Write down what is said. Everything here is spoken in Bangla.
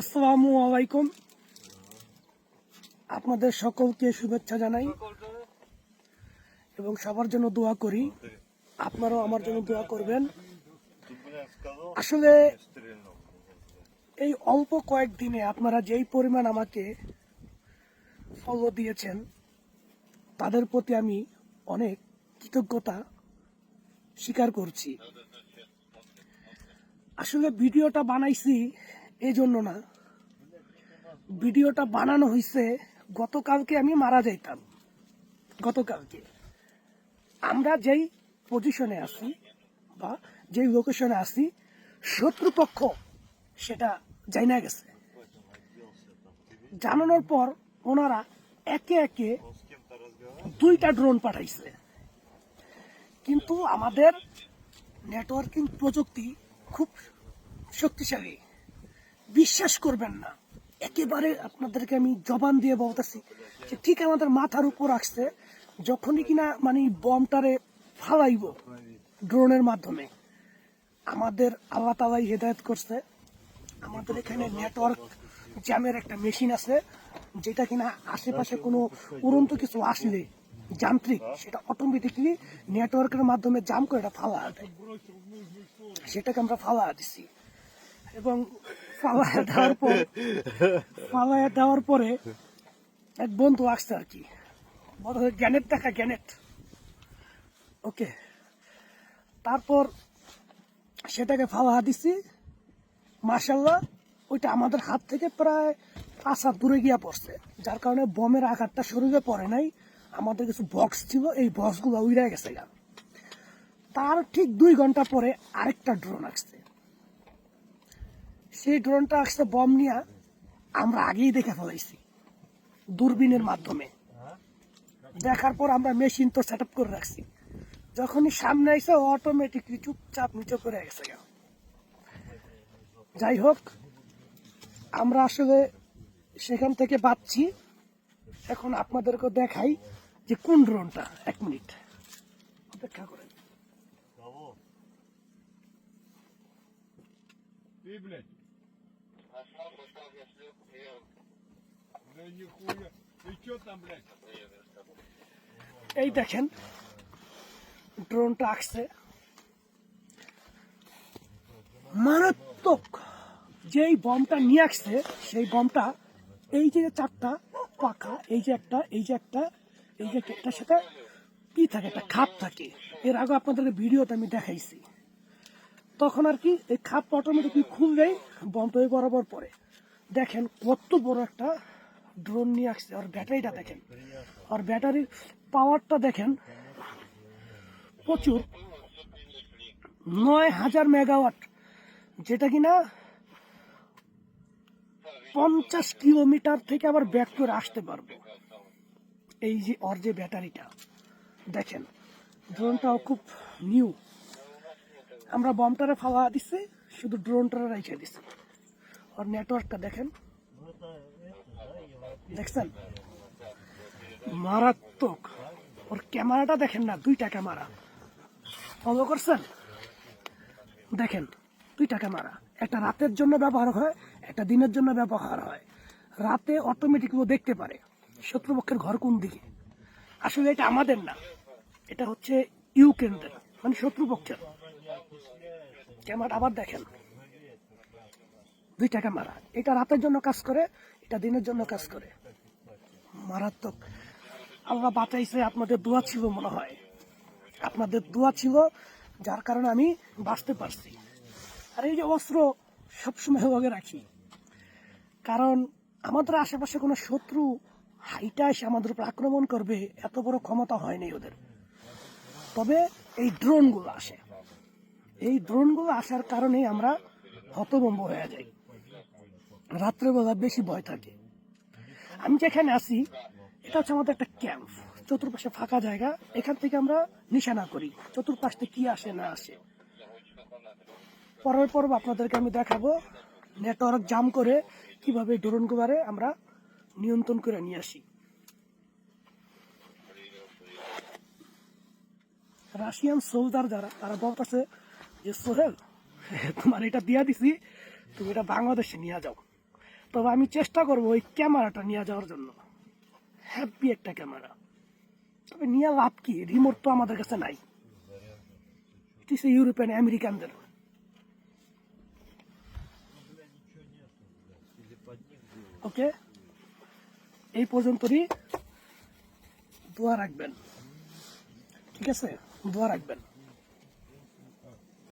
আসসালামু আলাইকুম। আপনাদের সকলকে শুভেচ্ছা জানাই এবং সবার জন্য দোয়া করি। আপনারাও আমার জন্য দোয়া করবেন। আসলে এই অল্প কয়েকদিনে আপনারা যেই পরিমাণ আমাকে ফলো দিয়েছেন তাদের প্রতি আমি অনেক কৃতজ্ঞতা স্বীকার করছি। আসলে ভিডিওটা বানাইছি এই জন্য না, ভিডিওটা বানানো হয়েছে গতকালকে আমি মারা যাইতাম। গতকালকে আমরা যেই পজিশনে আছি বা যেই লোকেশনে আছি, শত্রুপক্ষ সেটা জানা গেছে। জানানোর পর ওনারা একে একে 2টা ড্রোন পাঠাইছে। কিন্তু আমাদের নেটওয়ার্কিং প্রযুক্তি খুব শক্তিশালী, বিশ্বাস করবেন না। একেবারে আপনাদেরকে আমি জবান দিয়ে বলতেছি যে ঠিক আমাদের মাথার উপর আসছে, যখনই কিনা মানে বমটারে ফালাইব ড্রোনের মাধ্যমে। আমাদের আল্লাহ তাআলাই হেদায়েত করছে, আমাদের এখানে নেটওয়ার্ক জ্যামের একটা মেশিন আছে, যেটা কিনা আশেপাশে কোনো উড়ন্ত কিছু আসলে যান্ত্রিক সেটা অটোমেটিকলি নেটওয়ার্কের মাধ্যমে জাম করে এটা ফালা দেয়। সেটাকে আমরা ফালা দিছি এবং ফালায় দেওয়ার পরে এক বন্ধু আসছে আর কি, বড় গ্যানেট দেখা গ্যানেট। ওকে, তারপর সেটাকে ফালা দিছি। মাশাল্লাহ ওইটা আমাদের হাত থেকে প্রায় 5 হাত দূরে গিয়া পড়ছে, যার কারণে বমের আঘাতটা শরীরে পড়ে নাই। আমাদের কিছু বক্স ছিল, এই বক্সগুলো উড়ে গেছে। তার ঠিক 2 ঘন্টা পরে আরেকটা ড্রোন আসছে। সেই ড্রোনটা আসছে বম নিয়ে, আমরা আগেই দেখে ফেলাইছি দূরবীনের মাধ্যমে। দেখার পর আমরা মেশিন তো সেট আপ করে রাখছি। যখনই সামনে আইসে অটোমেটিকলি চুপচাপ নিচে করে গেছে। যাই হোক, আমরা আসলে সেখান থেকে বাঁচছি। এখন আপনাদেরকে দেখাই যে কোন ড্রোনটা। 1 মিনিট অপেক্ষা করেন। এই দেখেন ড্রোনটা আসছে, মারাত্মক। যেই বমটা নিয়ে আসছে সেই বমটা, এই যে 4টা পাখা, এই যে একটা, এই যে একটা, এই যে একটার সাথে কি থাকে, একটা খাপ থাকে। এর আগে আপনাদেরকে ভিডিওতে আমি দেখাইছি। তখন আর কি এই খাপ অটোমেটিকলি খুললেই বমটা বরাবর পড়ে। দেখেন কত বড় একটা ড্রোন নিয়ে আসছে। আর ব্যাটারিটা দেখেন, আর ব্যাটারির পাওয়ারটা দেখেন, প্রচুর। 9000 মেগাওয়াট, যেটা কিনা 50 কিলোমিটার থেকে আবার ব্যাক করে আসতে পারবে। এই যে ওর যে ব্যাটারিটা দেখেন, ড্রোনটাও খুব নিউ। আমরা বমটারে ফাওয়া দিচ্ছি, শুধু ড্রোনটারে রেখে দিচ্ছি। আর নেটওয়ার্কটা দেখেন, দেখছেন মারাত্মক। ওর ক্যামেরাটা দেখেন না, 2টা ক্যামেরা ফলো করছেন। দেখেন 2টা ক্যামেরা, একটা রাতের জন্য ব্যবহার হয়, একটা দিনের জন্য ব্যবহার হয়। রাতে অটোমেটিকলি দেখতে পারে শত্রুপক্ষের ঘর কোন দিকে। আসলে এটা আমাদের না, এটা হচ্ছে ইউক্রেনদের, মানে শত্রুপক্ষের ক্যামেরা। আবার দেখেন 2টা ক্যামেরা, এটা রাতের জন্য কাজ করে, এটা দিনের জন্য কাজ করে। মারাত্মক। আল্লাহ বাঁচাইছে, আপনাদের দোয়া ছিল মনে হয়, আপনাদের দোয়া ছিল, যার কারণে আমি বাঁচতে পারছি। আর এই যে অস্ত্র সবসময় লগে রাখি, কারণ আমাদের আশেপাশে কোনো শত্রু হাইটা এসে আমাদের উপর আক্রমণ করবে এত বড় ক্ষমতা হয়নি ওদের। তবে এই ড্রোনগুলো আসে, এই ড্রোনগুলো আসার কারণে আমরা হতভম্ব হয়ে যাই। রাত্রেবেলা বেশি ভয় থাকে। আমি যেখানে আছি এটা হচ্ছে আমাদের একটা ক্যাম্প, চতুর্পাশে ফাঁকা জায়গা। এখান থেকে আমরা নিশানা করি চতুর্পাশ থেকে কি আসে না আসে। পরের পর্ব আপনাদেরকে আমি দেখাবো নেটওয়ার্ক জাম করে কিভাবে ড্রোনগুলোরে আমরা নিয়ন্ত্রণ করে নিয়ে আসি। রাশিয়ান সোলজার যারা, তারা বলতেছে যে সোহেল তোমার এটা দিয়া দিছি, তুমি এটা বাংলাদেশে নিয়ে যাও। তবে আমি চেষ্টা করবো ওই ক্যামেরাটা নিয়ে যাওয়ার জন্য। হ্যাপি একটা ক্যামেরা, তবে নিয়ে লাভ কি? রিমোট তো আমাদের কাছে নাই। ইট ইস ইউরোপিয়ান আমেরিকানদের। ওকে, এই পর্যন্তই। দোয়া রাখবেন, ঠিক আছে? দোয়া রাখবেন।